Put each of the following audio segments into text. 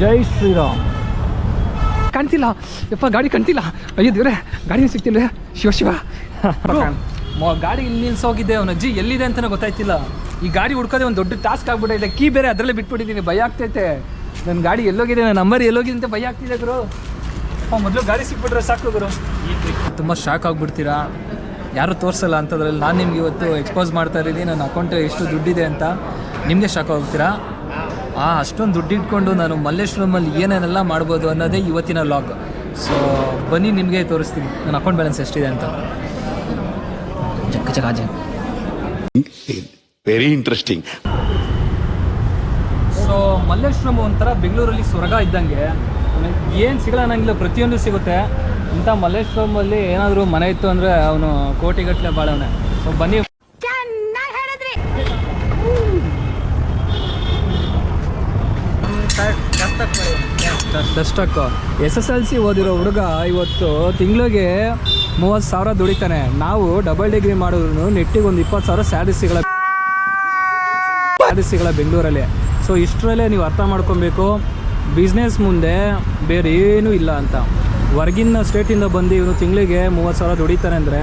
ಜೈ ಶ್ರೀರಾಮ್. ಕಾಣ್ತಿಲ್ಲ ಯಪ್ಪ, ಗಾಡಿ ಕಾಣ್ತಿಲ್ಲ. ಅಯ್ಯೋ ದೇವ್ರೆ, ಗಾಡಿನ ಸಿಗ್ತಿಲ್ಲ. ಶಿವ ಗಾಡಿ ಇಲ್ಲಿ ನಿಲ್ಸೋಗಿದ್ದೆ. ಅವನ ಅಜ್ಜಿ ಎಲ್ಲಿದೆ ಅಂತಲೇ ಗೊತ್ತಾಯ್ತಿಲ್ಲ. ಈ ಗಾಡಿ ಹುಡ್ಕೋದೆ ಒಂದು ದೊಡ್ಡ ಟಾಸ್ಕ್ ಆಗ್ಬಿಟ್ಟೈತೆ. ಕೀ ಬೇರೆ ಅದರಲ್ಲೇ ಬಿಟ್ಬಿಟ್ಟಿದ್ದೀನಿ, ಭಯ ಆಗ್ತೈತೆ. ನನ್ನ ಗಾಡಿ ಎಲ್ಲೋಗಿದೆ, ನನ್ನ ನಂಬರ್ ಎಲ್ಲೋಗಿದೆ ಅಂತ ಭಯ ಆಗ್ತಿದೆ ಗುರು. ಮೊದಲು ಗಾಡಿ ಸಿಕ್ಬಿಟ್ರೆ ಸಾಕು ಗುರು. ತುಂಬ ಶಾಕ್ ಆಗಿಬಿಡ್ತೀರಾ, ಯಾರು ತೋರಿಸಲ್ಲ ಅಂಥದ್ರಲ್ಲಿ ನಾನು ನಿಮ್ಗೆ ಇವತ್ತು ಎಕ್ಸ್ಪೋಸ್ ಮಾಡ್ತಾ ಇದ್ದೀನಿ. ನನ್ನ ಅಕೌಂಟ್ ಎಷ್ಟು ದುಡ್ಡಿದೆ ಅಂತ ನಿಮಗೆ ಶಾಕ್ ಹೋಗ್ತೀರಾ. ಅಷ್ಟೊಂದು ದುಡ್ಡು ಇಟ್ಕೊಂಡು ನಾನು ಮಲ್ಲೇಶ್ವರಮಲ್ಲಿ ಏನೇನೆಲ್ಲ ಮಾಡ್ಬೋದು ಅನ್ನೋದೇ ಇವತ್ತಿನ ವ್ಲಾಗ್. ಸೊ ಬನ್ನಿ ನಿಮಗೆ ತೋರಿಸ್ತೀನಿ ನನ್ನ ಅಕೌಂಟ್ ಬ್ಯಾಲೆನ್ಸ್ ಎಷ್ಟಿದೆ ಅಂತ. Very interesting. ಸೊ ಮಲ್ಲೇಶ್ವರಂ ಒಂಥರ ಬೆಂಗಳೂರಲ್ಲಿ ಸ್ವರ್ಗ ಇದ್ದಂಗೆ, ಏನು ಸಿಗಲ್ಲ ಅನ್ನಂಗಿಲ್ಲ, ಪ್ರತಿಯೊಂದು ಸಿಗುತ್ತೆ. ಇಂಥ ಮಲ್ಲೇಶ್ವರಮಲ್ಲಿ ಏನಾದರೂ ಮನೆ ಇತ್ತು ಅಂದರೆ ಅವನು ಕೋಟಿಗಟ್ಟಲೆ ಬಾಳವನೆ. ಸೊ ಬನ್ನಿ. ಡಸ್ಟಕ್ SSLC ಓದಿರೋ ಹುಡುಗ ಇವತ್ತು ತಿಂಗಳಿಗೆ 30,000 ದುಡಿತಾನೆ. ನಾವು ಡಬಲ್ ಡಿಗ್ರಿ ಮಾಡಿದ್ರು ನೆಟ್ಟಿಗೆ ಒಂದು 20,000 ಸ್ಯಾಲರಿ ಬೆಂಗಳೂರಲ್ಲಿ. ಸೊ ಇಷ್ಟರಲ್ಲೇ ನೀವು ಅರ್ಥ ಮಾಡ್ಕೊಬೇಕು, ಬಿಸ್ನೆಸ್ ಮುಂದೆ ಬೇರೆ ಏನೂ ಇಲ್ಲ ಅಂತ. ಹೊರಗಿನ ಸ್ಟೇಟಿಂದ ಬಂದು ಇವನು ತಿಂಗಳಿಗೆ 30,000 ದುಡಿತಾನೆ ಅಂದರೆ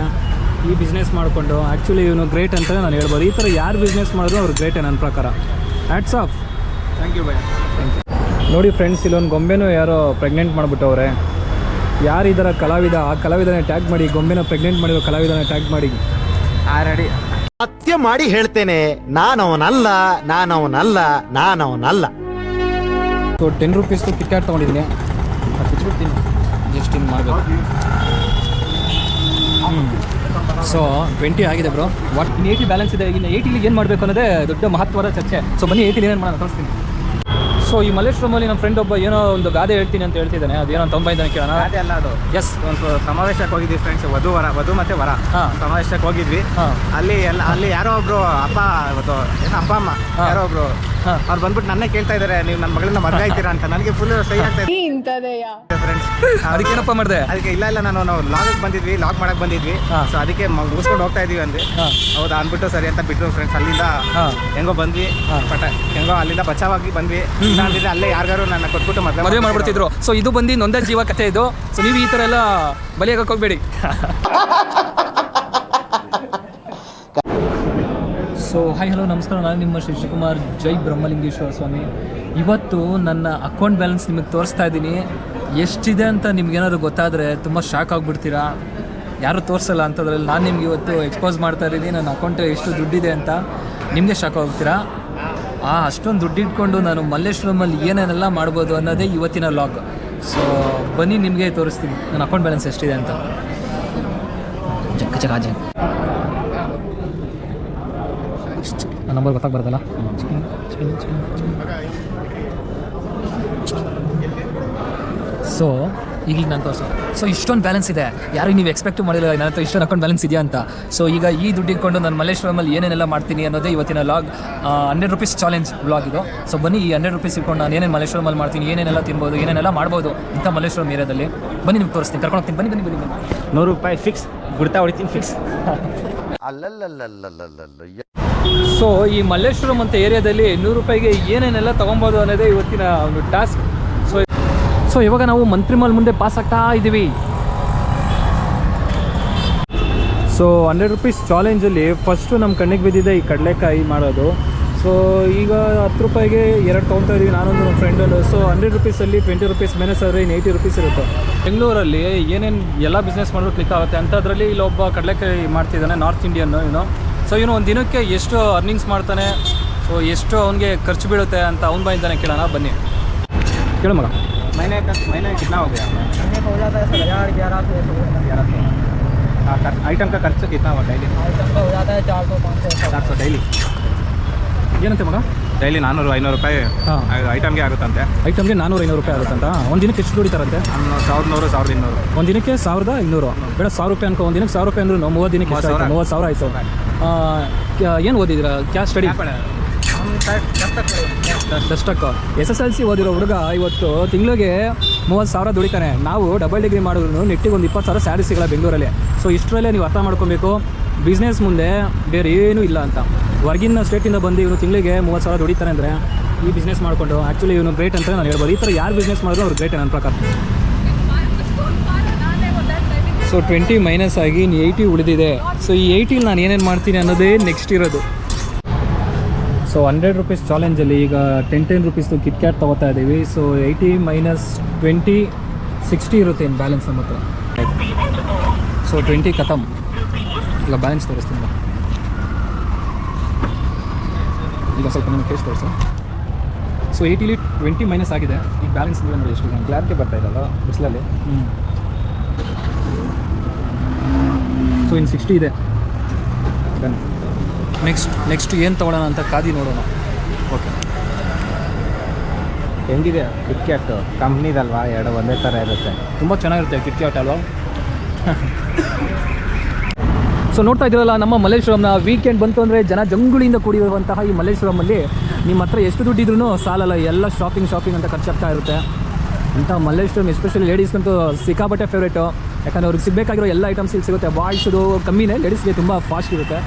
ಈ ಬಿಸ್ನೆಸ್ ಮಾಡಿಕೊಂಡು ಆ್ಯಕ್ಚುಲಿ ಇವನು ಗ್ರೇಟ್ ಅಂತಲೇ ನಾನು ಹೇಳ್ಬೋದು. ಈ ಥರ ಯಾರು ಬಿಸ್ನೆಸ್ ಮಾಡಿದ್ರು ಅವ್ರು ಗ್ರೇಟೇ ನನ್ನ ಪ್ರಕಾರ. Hats off. ಥ್ಯಾಂಕ್ ಯು ಭಯ. ನೋಡಿ ಫ್ರೆಂಡ್ಸ್, ಇಲ್ಲೊಂದು ಗೊಂಬೆನೂ ಯಾರೋ ಪ್ರೆಗ್ನೆಂಟ್ ಮಾಡಿಬಿಟ್ಟವ್ರೆ. ಯಾರಿದರ ಕಲಾವಿದ, ಆ ಕಲಾವಿದನೇ ಟ್ಯಾಗ್ ಮಾಡಿ, ಗೊಂಬೆನ ಪ್ರೆಗ್ನೆಂಟ್ ಮಾಡಿರೋ ಕಲಾವಿದನೇ ಟ್ಯಾಗ್ ಮಾಡಿ. ರೆಡಿ. ಸತ್ಯ ಮಾಡಿ ಹೇಳ್ತೇನೆ, ನಾನವನಲ್ಲ. ಸೊ 10 ರೂಪೀಸ್ದು ಟಿಕೆಟ್ ತೊಗೊಂಡಿದ್ದೀನಿ, ಬಿಟ್ಬಿಡ್ತೀನಿ ಜಸ್ಟ್ ಹಿಂಗೆ ಮಾಡಬೇಕು. ಸೊ 20 ಆಗಿದೆ ಬ್ರೋ. ಇನ್ನು 80 ಬ್ಯಾಲೆನ್ಸ್ ಇದೆ. ಇನ್ನು 80 ಏನು ಮಾಡಬೇಕು ಅನ್ನೋದೇ ದೊಡ್ಡ ಮಹತ್ವದ ಚರ್ಚೆ. ಸೊ ಬನ್ನಿ 80 ಏನೇನು ಮಾಡೋಣ ತೋರಿಸ್ತೀನಿ. ಸೊ ಈ ಮಲ್ಲೇಶ್ವರಮಲ್ಲಿ ನಮ್ಮ ಫ್ರೆಂಡ್ ಒಬ್ಬ ಏನೋ ಒಂದು ಗಾದೆ ಹೇಳ್ತೀನಿ ಅಂತ ಹೇಳ್ತಿದ್ದಾನೆ. ಅದೇನೋ ತೊಂಬೈದಾನೆ ಕೇಳೋಣ. ಗಾದೆ ಅಲ್ಲ ಅದು. ಎಸ್, ಒಂದು ಸಮಾವೇಶಕ್ಕೆ ಹೋಗಿದ್ವಿ ಫ್ರೆಂಡ್ಸ್, ವಧು ಮತ್ತೆ ವರ ಸಮಾವೇಶಕ್ಕೆ ಹೋಗಿದ್ವಿ. ಅಲ್ಲಿ ಯಾರೋ ಒಬ್ರು ಅಪ್ಪ ಅಮ್ಮ ಯಾರೋ ಒಬ್ರು ಅವ್ರು ಬಂದ್ಬಿಟ್ಟು ನನ್ನೇ ಕೇಳ್ತಾ ಇದಾರೆ, ನೀವು ನನ್ನ ಮಗಳನ್ನ ಮದುವೆ ಆಯ್ತೀರಾ ಅಂತ. ನನಗೆ ಫುಲ್ ಸೈ ಆಗ್ತಾ ಇದೆ ಫ್ರೆಂಡ್ಸ್. ಅದಕ್ಕೆ ಏನಪ್ಪ ಮಾಡಿದೆ? ಅದಕ್ಕೆ ಇಲ್ಲ ನಾವು ಲಾಗ್ ಮಾಡಕ್ ಬಂದಿದ್ವಿ. ಸೊ ಅದಕ್ಕೆ ಮುಗಿಸ್ಕೊಂಡು ಹೋಗ್ತಾ ಇದೀವಿ ಅಂದ್ವಿ. ಹೌದಾ ಅಂದ್ಬಿಟ್ಟು ಸರಿ ಅಂತ ಬಿಟ್ರು ಫ್ರೆಂಡ್ಸ್. ಅಲ್ಲಿಂದ ಹೆಂಗೋ ಬಂದ್ವಿ, ಹೆಂಗೋ ಅಲ್ಲಿಂದ ಬಚಾವಾಗಿ ಬಂದ್ವಿ. ಇಲ್ಲಾಂದ್ರೆ ಅಲ್ಲೇ ಯಾರಿಗಾರು ನನ್ನ ಕೊಟ್ಬಿಟ್ಟು ಮದುವೆ ಮಾಡ್ಬಿಡ್ತಿದ್ರು. ಸೊ ಇದು ಬಂದು ನೊಂದ ಜೀವ ಕಥೆ ಇದು. ಸೊ ನೀವು ಈ ಥರ ಎಲ್ಲ ಬಲಿಯಾಗಕ್ಕೆ ಹೋಗ್ಬೇಡಿ. ಸೊ ಹಾಯ್ ಹಲೋ ನಮಸ್ಕಾರ, ನಾನು ನಿಮ್ಮ ಶ್ರೀಕುಮಾರ್, ಜೈ ಬ್ರಹ್ಮಲಿಂಗೇಶ್ವರ ಸ್ವಾಮಿ. ಇವತ್ತು ನನ್ನ ಅಕೌಂಟ್ ಬ್ಯಾಲೆನ್ಸ್ ನಿಮಗೆ ತೋರಿಸ್ತಾ ಇದ್ದೀನಿ. ಎಷ್ಟಿದೆ ಅಂತ ನಿಮ್ಗೇನಾದ್ರು ಗೊತ್ತಾದರೆ ತುಂಬ ಶಾಕ್ ಆಗಿಬಿಡ್ತೀರಾ. ಯಾರು ತೋರಿಸಲ್ಲ ಅಂಥದ್ರಲ್ಲಿ ನಾನು ನಿಮ್ಗೆ ಇವತ್ತು ಎಕ್ಸ್ಪೋಸ್ ಮಾಡ್ತಾ ಇದ್ದೀನಿ. ನನ್ನ ಅಕೌಂಟ್ ಎಷ್ಟು ದುಡ್ಡಿದೆ ಅಂತ ನಿಮಗೆ ಶಾಕ್ ಹೋಗ್ತೀರಾ. ಅಷ್ಟೊಂದು ದುಡ್ಡು ಇಟ್ಕೊಂಡು ನಾನು ಮಲ್ಲೇಶ್ವರಮಲ್ಲಿ ಏನೇನೆಲ್ಲ ಮಾಡ್ಬೋದು ಅನ್ನೋದೇ ಇವತ್ತಿನ ವ್ಲಾಗ್. ಸೊ ಬನ್ನಿ ನಿಮಗೆ ತೋರಿಸ್ತೀನಿ ನನ್ನ ಅಕೌಂಟ್ ಬ್ಯಾಲೆನ್ಸ್ ಎಷ್ಟಿದೆ ಅಂತ. ನಂಬರ್ ಗೊತ್ತಾಗ್ಬಾರ್ದಲ್ಲ. ಸೊ ಈಗ ನಾನು ತೋರಿಸು. ಸೊ ಇಷ್ಟೊಂದು ಬ್ಯಾಲೆನ್ಸ್ ಇದೆ, ಯಾರಿಗೆ ನೀವು ಎಕ್ಸ್ಪೆಕ್ಟ್ ಮಾಡಿಲ್ಲ ನನ್ನ ಹತ್ರ ಇಷ್ಟೊಂದು ಅಕೌಂಟ್ ಬ್ಯಾಲೆನ್ಸ್ ಇದೆಯಾ ಅಂತ. ಸೊ ಈಗ ಈ ದುಡ್ಡು ಇಟ್ಕೊಂಡು ನಾನು ಮಲ್ಲೇಶ್ವರಮಲ್ಲಿ ಏನೇನೆಲ್ಲ ಮಾಡ್ತೀನಿ ಅನ್ನೋದೇ ಇವತ್ತಿನ ವ್ಲಾಗ್. 100 ರೂಪೀಸ್ ಚಾಲೆಂಜ್ ವ್ಲಾಗ್ ಇದು. ಸೊ ಬನ್ನಿ ಈ 100 ರೂಪೀಸ್ ಇಟ್ಕೊಂಡು ನಾನು ಏನೇನು ಮಲ್ಲೇಶ್ವರಮಲ್ಲಿ ಮಾಡ್ತೀನಿ, ಏನೇನೆಲ್ಲ ತಿನ್ಬೋದು, ಏನೇನೆಲ್ಲ ಮಾಡ್ಬೋದು ಇಂಥ ಮಲ್ಲೇಶ್ವರಂ ಏರಿಯಾದಲ್ಲಿ. ಬನ್ನಿ ನಿಮ್ಗೆ ತೋರಿಸ್ತೀನಿ, ಕರ್ಕೊಂಡು ಹೋಗ್ತೀನಿ. ಬನ್ನಿ 100 ರೂಪಾಯಿ ಫಿಕ್ಸ್, ಗುಡ್ತಾ ಹೊಡಿತೀನಿ ಫಿಕ್ಸ್. ಸೊ ಈ ಮಲ್ಲೇಶ್ವರಂ ಅಂತ ಏರಿಯಾದಲ್ಲಿ 100 ರೂಪಾಯಿಗೆ ಏನೇನೆಲ್ಲ ತೊಗೊಬೋದು ಅನ್ನೋದೇ ಇವತ್ತಿನ ಒಂದು ಟಾಸ್ಕ್. ಸೊ ಇವಾಗ ನಾವು ಮಂತ್ರಿಮಾಲ್ ಮುಂದೆ ಪಾಸ್ ಆಗ್ತಾ ಇದ್ದೀವಿ. ಸೊ 100 ರೂಪೀಸ್ ಚಾಲೆಂಜಲ್ಲಿ ಫಸ್ಟು ನಮ್ಮ ಕಣ್ಣಿಗೆ ಬಿದ್ದಿದೆ ಈ ಕಡಲೆಕಾಯಿ ಮಾಡೋದು. ಸೊ ಈಗ 10 ರೂಪಾಯಿಗೆ 2 ತೊಗೊತಾ ಇದ್ದೀವಿ, ನಾನೊಂದು ನಮ್ಮ ಫ್ರೆಂಡನ್ನು. ಸೊ 100 ರೂಪೀಸಲ್ಲಿ 20 ರೂಪೀಸ್ ಮೈನಸ್ ಆದರೆ ಇನ್ನು 80 ರೂಪೀಸ್ ಇರುತ್ತೆ. ಬೆಂಗಳೂರಲ್ಲಿ ಏನೇನು ಎಲ್ಲ ಬಿಸ್ನೆಸ್ ಮಾಡೋದು ಕ್ಲಿಕ್ ಆಗುತ್ತೆ ಅಂಥದ್ರಲ್ಲಿ ಇಲ್ಲೊಬ್ಬ ಕಡಲೆಕಾಯಿ ಮಾಡ್ತಿದ್ದಾನೆ, ನಾರ್ತ್ ಇಂಡಿಯನ್ ಇವನು. ಸೊ ಇವನು ಒಂದು ದಿನಕ್ಕೆ ಎಷ್ಟು ಅರ್ನಿಂಗ್ಸ್ ಮಾಡ್ತಾನೆ, ಸೊ ಎಷ್ಟು ಅವನಿಗೆ ಖರ್ಚು ಬೀಳುತ್ತೆ ಅಂತ ಅವ್ನ ಬಾಯಿಂದಾನೆ ಕೇಳೋಣ. ಬನ್ನಿ ಕೇಳು ಮಗ. महीने कितना हो गया? महीने का हो जाता है 1100 आइटम का खर्च कितना हुआ डेली? आइटम का हो जाता है 400-500 डेली. ಏನಂತೆ ಮಗ? ಡೈಲಿ 400-500 ರೂಪಾಯಿ ಐಟಮ್ಗೆ ಆಗುತ್ತಂತೆ. ಐಟಮ್ಗೆ 400-500 ರೂಪಾಯಿ ಆಗುತ್ತಂತ. ಒಂದು ದಿನಕ್ಕೆ ಎಷ್ಟು ದುಡಿತಾರಂತೆ? 1100-1200. ಒಂದು ದಿನಕ್ಕೆ 1200 ಬೇಡ, 1000 ರೂಪಾಯಿ ಅನ್ಕೋ. ಒಂದು ದಿನಕ್ಕೆ 1000 ರೂಪಾಯಿ ಅಂದ್ರೂ 30 ದಿನಕ್ಕೆ 30,000 ಆಯಿತು. ಏನು ಓದಿದ್ದೀರಾ? ಕ್ಯಾ ಸ್ಟಡಿ? ಡಸ್ಟಕ್ SSLC ಓದಿರೋ ಹುಡುಗ ಇವತ್ತು ತಿಂಗಳಿಗೆ 30,000 ದುಡಿತಾನೆ. ನಾವು ಡಬಲ್ ಡಿಗ್ರಿ ಮಾಡಿದ್ರು ನೆಟ್ಟಿಗೆ ಒಂದು 20,000 ಸ್ಯಾಲರಿ ಬೆಂಗಳೂರಲ್ಲಿ. ಸೊ ಇಷ್ಟರಲ್ಲೇ ನೀವು ಅರ್ಥ ಮಾಡ್ಕೊಬೇಕು, ಬಿಸ್ನೆಸ್ ಮುಂದೆ ಬೇರೆ ಏನೂ ಇಲ್ಲ ಅಂತ. ಹೊರಗಿನ ಸ್ಟೇಟಿಂದ ಬಂದು ಇವನು ತಿಂಗಳಿಗೆ 30,000 ದುಡಿತಾನೆ ಅಂದರೆ ಈ ಬಿಸ್ನೆಸ್ ಮಾಡಿಕೊಂಡು ಆ್ಯಕ್ಚುಲಿ ಇವನು ಗ್ರೇಟ್ ಅಂತ ನಾನು ಹೇಳ್ಬೋದು. ಈ ಥರ ಯಾರು ಬಿಸ್ನೆಸ್ ಮಾಡಿದ್ರು ಅವ್ರು ಗ್ರೇಟ್ ನನ್ನ ಪ್ರಕಾರ. ಸೊ 20 ಮೈನಸ್ ಆಗಿ ಇನ್ನು 80 ಉಳಿದಿದೆ. ಸೊ ಈ 80 ನಾನು ಏನೇನು ಮಾಡ್ತೀನಿ ಅನ್ನೋದೇ ನೆಕ್ಸ್ಟ್ ಇರೋದು. ಸೊ 100 ರುಪೀಸ್ ಚಾಲೆಂಜಲ್ಲಿ ಈಗ 10 ರುಪೀಸ್ದು ಕಿಟ್ ಕ್ಯಾಟ್ ತೊಗೋತಾ ಇದ್ದೀವಿ. ಸೊ 80 ಮೈನಸ್ 20 60 ಇರುತ್ತೆ ಇನ್ನು ಬ್ಯಾಲೆನ್ಸ್ ನಮ್ಮ ಹತ್ರ. ಸೊ 20 ಖತಮ್. ಇಲ್ಲ ಬ್ಯಾಲೆನ್ಸ್ ತೋರಿಸ್ತೀನಿ ಈಗ ಸ್ವಲ್ಪ ನಿಮಗೆ ಕೇಸ್ ತೋರಿಸು. ಸೊ 80 20 ಮೈನಸ್ ಆಗಿದೆ. ಈಗ ಬ್ಯಾಲೆನ್ಸ್ ಅಂದರೆ ಎಷ್ಟು ಕ್ಲಾರಿಟಿ ಬರ್ತಾ ಇದ್ದಲ್ಲ ಬಿಸಿಲಲ್ಲಿ. ಸೊ ಇನ್ನು 60 ಇದೆ. ನೆಕ್ಸ್ಟ್ ಏನು ತೊಗೊಳ್ಳೋಣ ಅಂತ ಕಾದಿ ನೋಡೋಣ. ಓಕೆ, ಹೆಂಗಿದೆ ಕಿಟ್ ಕ್ಯಾಟ್? ಕಂಪ್ನಿದಲ್ವಾ, ಎರಡು ಒಂದೇ ಥರ ಇರುತ್ತೆ. ತುಂಬ ಚೆನ್ನಾಗಿರುತ್ತೆ ಕಿಟ್ ಕ್ಯಾಟ್ ಅಲ್ವಾ. ಸೊ ನೋಡ್ತಾ ಇದ್ದೀರಲ್ಲ, ನಮ್ಮ ಮಲ್ಲೇಶ್ವರಂನ ವೀಕೆಂಡ್ ಬಂತು ಅಂದರೆ ಜನ ಜಂಗುಳಿಯಿಂದ ಕೂಡಿರುವಂತಹ ಈ ಮಲ್ಲೇಶ್ವರಮಲ್ಲಿ ನಿಮ್ಮ ಹತ್ರ ಎಷ್ಟು ದುಡ್ಡಿದ್ರೂ ಸಾಲಲ್ಲ. ಎಲ್ಲ ಶಾಪಿಂಗ್ ಅಂತ ಖರ್ಚಾಗ್ತಾ ಇರುತ್ತೆ. ಇಂಥ ಮಲ್ಲೇಶ್ವರಂ ಎಸ್ಪೆಷಲಿ ಲೇಡೀಸ್ಗಂತೂ ಸಿಕ್ಕಾಪಟ್ಟೆ ಫೇವ್ರೇಟು. ಯಾಕಂದರೆ ಅವ್ರಿಗೆ ಸಿಗಬೇಕಾಗಿರೋ ಎಲ್ಲ ಐಟಮ್ಸ್ ಇಲ್ಲಿ ಸಿಗುತ್ತೆ. ಬಾಯ್ಸ್ದು ಕಮ್ಮಿನೇ, ಲೇಡೀಸ್ಗೆ ತುಂಬ ಫಾಸ್ಟ್ ಇರುತ್ತೆ.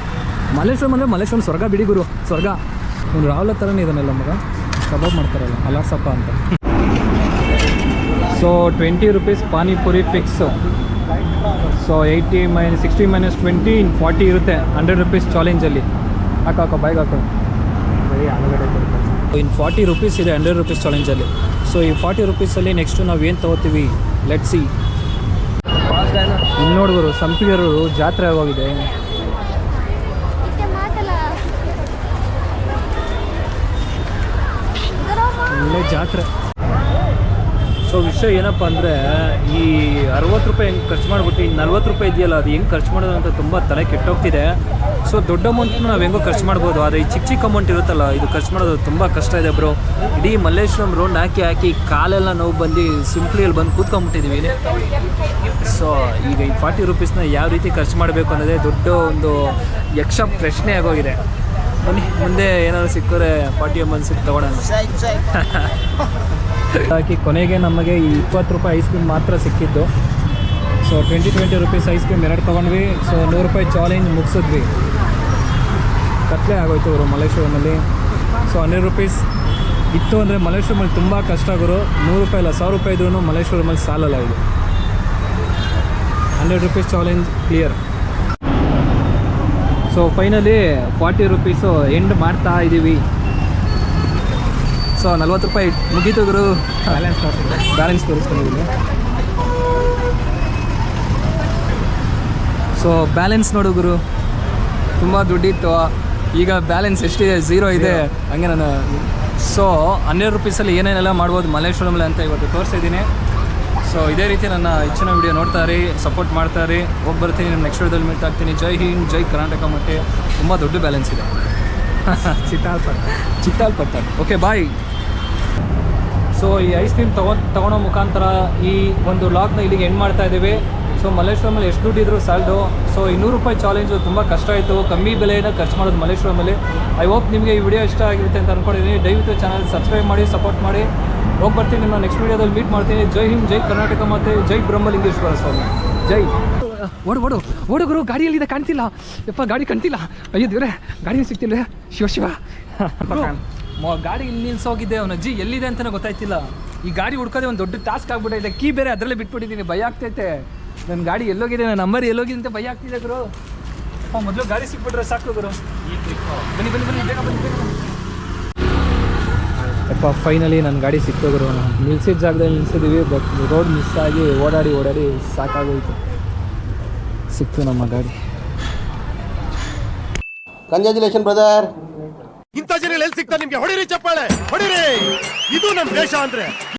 ಮಲ್ಲೇಶ್ವರಂ ಅಂದರೆ ಮಲ್ಲೇಶ್ವರಂ ಸ್ವರ್ಗ ಬಿಡಿ ಗುರು, ಸ್ವರ್ಗ. ಇವ್ನು ರಾವ್ಲ ಥರನೇ ಇದನ್ನೆಲ್ಲ ಮಗ ಕಬಾಬ್ ಮಾಡ್ತಾರಲ್ಲ ಅಲಾಸಪ್ಪ ಅಂತ. So 20 rupees panipuri fix. So 60 minus 20 40 ಇರುತ್ತೆ 100 ರುಪೀಸ್ ಚಾಲೆಂಜಲ್ಲಿ. ಹಾಕೋ ಬೈಕ್ ಹಾಕೋ. ಇನ್ನು 40 ರುಪೀಸ್ ಇದೆ 100 ರುಪೀಸ್ ಚಾಲೆಂಜಲ್ಲಿ. ಸೊ ಈ 40 ರುಪೀಸಲ್ಲಿ ನೆಕ್ಸ್ಟು ನಾವು ಏನು ತೊಗೋತೀವಿ ಲೆಟ್ ಸಿ. ಇನ್ನು ನೋಡಿದ್ರು ಸಂಪಿಗೆರು ಜಾತ್ರೆ ಆಗೋಗಿದೆ. ಒಳ್ಳೆ ಜಾತ್ರೆ. ಸೊ ವಿಷಯ ಏನಪ್ಪ ಅಂದರೆ ಈ 60 ರೂಪಾಯಿ ಹೆಂಗೆ ಖರ್ಚು ಮಾಡಿಬಿಟ್ಟು ಇನ್ನು 40 ರೂಪಾಯಿ ಇದೆಯಲ್ಲ, ಅದು ಹೆಂಗೆ ಖರ್ಚು ಮಾಡೋದು ಅಂತ ತುಂಬ ತಲೆ ಕೆಟ್ಟೋಗ್ತಿದೆ. ಸೊ ದೊಡ್ಡ ಅಮೌಂಟ್ನ ನಾವು ಹೆಂಗೋ ಖರ್ಚು ಮಾಡ್ಬೋದು, ಆದರೆ ಈ ಚಿಕ್ಕ ಅಮೌಂಟ್ ಇರುತ್ತಲ್ಲ, ಇದು ಖರ್ಚು ಮಾಡೋದು ತುಂಬ ಕಷ್ಟ ಇದೆ ಬ್ರೋ. ಇಡೀ ಮಲ್ಲೇಶ್ವರಂ ರೌಂಡ್ ಹಾಕಿ ಕಾಲೆಲ್ಲ ನೋವು ಬಂದು ಸಿಂಪ್ಲಿಯಲ್ಲಿ ಬಂದು ಕೂತ್ಕೊಂಡ್ಬಿಟ್ಟಿದ್ದೀವಿ. ಸೊ ಈಗ ಈ 40 ರುಪೀಸ್ನ ಯಾವ ರೀತಿ ಖರ್ಚು ಮಾಡಬೇಕು ಅನ್ನೋದೇ ದೊಡ್ಡ ಒಂದು ಯಕ್ಷ ಪ್ರಶ್ನೆ ಆಗೋಗಿದೆ. ಬನ್ನಿ ಮುಂದೆ ಏನಾದರೂ ಸಿಕ್ಕರೆ 40 ಮನ್ಸಿಗೆ ತೊಗೊಳೋಣ. ಹಾಕಿ ಕೊನೆಗೆ ನಮಗೆ ಈ 20 ರೂಪಾಯಿ ಐಸ್ ಕ್ರೀಮ್ ಮಾತ್ರ ಸಿಕ್ಕಿದ್ದು. ಸೊ 20 ರುಪೀಸ್ ಐಸ್ ಕ್ರೀಮ್ 2 ತೊಗೊಂಡ್ವಿ. ಸೊ 100 ರೂಪಾಯಿ ಚಾಲೆಂಜ್ ಮುಗಿಸಿದ್ವಿ. ಕತ್ಲೆ ಆಗೋಯ್ತು ಅವರು ಮಲ್ಲೇಶ್ವರಮಲ್ಲಿ. ಸೊ 100 ರುಪೀಸ್ ಇತ್ತು ಅಂದರೆ ಮಲ್ಲೇಶ್ವರಮಲ್ಲಿ ತುಂಬ ಕಷ್ಟ ಆಗೋರು. 100 ರೂಪಾಯಿ ಇಲ್ಲ 1000 ರೂಪಾಯಿ ಇದ್ರೂ ಮಲ್ಲೇಶ್ವರಮಲ್ಲಿ ಸಾಲಲ್ಲ ಇದು. 100 rupees challenge clear. So finally 40 rupees end ಮಾಡ್ತಾ ಇದ್ದೀವಿ. ಸೊ 40 ರೂಪಾಯಿ ಮುಗೀತು ಗುರು. ಬ್ಯಾಲೆನ್ಸ್ ತೋರಿಸ್ಕೊಂಡಿದ್ದೀನಿ. ಸೊ ಬ್ಯಾಲೆನ್ಸ್ ನೋಡು ಗುರು, ತುಂಬ ದುಡ್ಡಿತ್ತು. ಈಗ ಬ್ಯಾಲೆನ್ಸ್ ಎಷ್ಟಿದೆ? 0 ಇದೆ. ಹಂಗೆ ನಾನು ಸೊ 100 ರುಪೀಸಲ್ಲಿ ಏನೇನೆಲ್ಲ ಮಾಡ್ಬೋದು ಮಲ್ಲೇಶ್ವರಮಲ್ಲಿ ಅಂತ ಇವತ್ತು ತೋರಿಸಿದ್ದೀನಿ. ಸೊ ಇದೇ ರೀತಿ ನನ್ನ ಹೆಚ್ಚಿನ ವಿಡಿಯೋ ನೋಡ್ತಾ ಇರಿ, ಸಪೋರ್ಟ್ ಮಾಡ್ತಾ ಇರಿ. ಹೋಗಿ ಬರ್ತೀನಿ, ನಿಮ್ಮ ನೆಕ್ಸ್ಟ್ ವಿಡಿಯೋದಲ್ಲಿ ಮೀಟ್ ಆಗ್ತೀನಿ. ಜೈ ಹಿಂದ್, ಜೈ ಕರ್ನಾಟಕ. ಮತ್ತೆ ತುಂಬ ದೊಡ್ಡ ಬ್ಯಾಲೆನ್ಸ್ ಇದೆ. ಚಿತ್ತಾಲ್ಪಟ್ಟ. Okay bye. ಸೊ ಈ ಐಸ್ ಕ್ರೀಮ್ ತೊಗೊಳೋ ಮುಖಾಂತರ ಈ ಒಂದು ವ್ಲಾಗ್ನ ಇಲ್ಲಿಗೆ ಎಂಡ್ ಮಾಡ್ತಾ ಇದ್ದೀವಿ. ಸೊ ಮಲ್ಲೇಶ್ವರಮಲ್ಲಿ ಎಷ್ಟು ದುಡ್ಡಿದ್ರು ಸಾಲದು. ಸೊ 200 ರೂಪಾಯಿ ಚಾಲೆಂಜು ತುಂಬ ಕಷ್ಟ ಆಯಿತು. ಕಮ್ಮಿ ಬೆಲೆಯನ್ನು ಖರ್ಚು ಮಾಡೋದು ಮಲ್ಲೇಶ್ವರಮಲ್ಲಿ. ಐ ಹೋಪ್ ನಿಮಗೆ ಈ ವಿಡಿಯೋ ಇಷ್ಟ ಆಗಿರುತ್ತೆ ಅಂತ ಅಂದ್ಕೊಂಡಿದ್ದೀನಿ. ದಯವಿಟ್ಟು ಚಾನಲ್ ಸಬ್ಸ್ಕ್ರೈಬ್ ಮಾಡಿ, ಸಪೋರ್ಟ್ ಮಾಡಿ. ಹೋಗಿ ಬರ್ತೀನಿ, ನಿಮ್ಮ ನೆಕ್ಸ್ಟ್ ವೀಡಿಯೋದಲ್ಲಿ ಮೀಟ್ ಮಾಡ್ತೀನಿ. ಜೈ ಹಿಂದ್, ಜೈ ಕರ್ನಾಟಕ. ಮತ್ತು ಜೈ ಬ್ರಹ್ಮಲಿಂಗೇಶ್ವರ ಸ್ವಾಮಿ. ಜೈ. ಓಡುಗರು ಗಾಡಿಯಲ್ಲಿದೆ, ಕಾಣ್ತಿಲ್ಲ. ಯಪ್ಪ ಗಾಡಿ ಕಾಣ್ತಿಲ್ಲ. ಅಯ್ಯೋ ದೇವ್ರೆ, ಗಾಡಿನೇ ಸಿಗ್ತಿಲ್ಲ. ಶಿವ ಗಾಡಿ ಇಲ್ಲಿ ನಿಲ್ಸೋಗಿದ್ದೆ. ಅವನ ಅಜ್ಜಿ ಎಲ್ಲಿದೆ ಅಂತಲೇ ಗೊತ್ತಾಯ್ತಿಲ್ಲ. ಈ ಗಾಡಿ ಹುಡ್ಕೋದೆ ಒಂದು ದೊಡ್ಡ ಟಾಸ್ಕ್ ಆಗ್ಬಿಟ್ಟೈತೆ. ಕೀ ಬೇರೆ ಅದರಲ್ಲೇ ಬಿಟ್ಬಿಟ್ಟಿದ್ದೀನಿ. ಭಯ ಆಗ್ತೈತೆ. ನನ್ನ ಗಾಡಿ ಎಲ್ಲೋಗಿದೆ, ನನ್ನ ನಂಬರ್ ಎಲ್ಲೋಗಿದೆ ಅಂತ ಭಯ ಆಗ್ತಿದೆ ಗುರು. ಮೊದಲು ಗಾಡಿ ಸಿಕ್ಬಿಟ್ರೆ ಸಾಕು ಗುರು. ಬನ್ನಿ ಬೇಗ ಬನ್ನಿ. ಯಪ್ಪ ಫೈನಲಿ ನನ್ನ ಗಾಡಿ ಸಿಕ್ತು ಗುರು. ನಿಲ್ಸಿದ ಜಾಗದಲ್ಲಿ ನಿಲ್ಸಿದ್ದೀವಿ, ಬಟ್ ರೋಡ್ ಮಿಸ್ ಆಗಿ ಓಡಾಡಿ ಸಾಕಾಗೋಯ್ತು. ಸಿಕ್ತು ನಮ್ಮ ಗಾಡಿ. Congratulation brother. ಇಂಥ ಜನ ಎಲ್ಲಿ ಸಿಗ್ತಾರೆ ನಿಮ್ಗೆ? ಹೊಡಿರಿ ಚಪ್ಪಾಳೆ, ಹೊಡಿರಿ. ಇದು ನಮ್ಮ ದೇಶ ಅಂದ್ರೆ.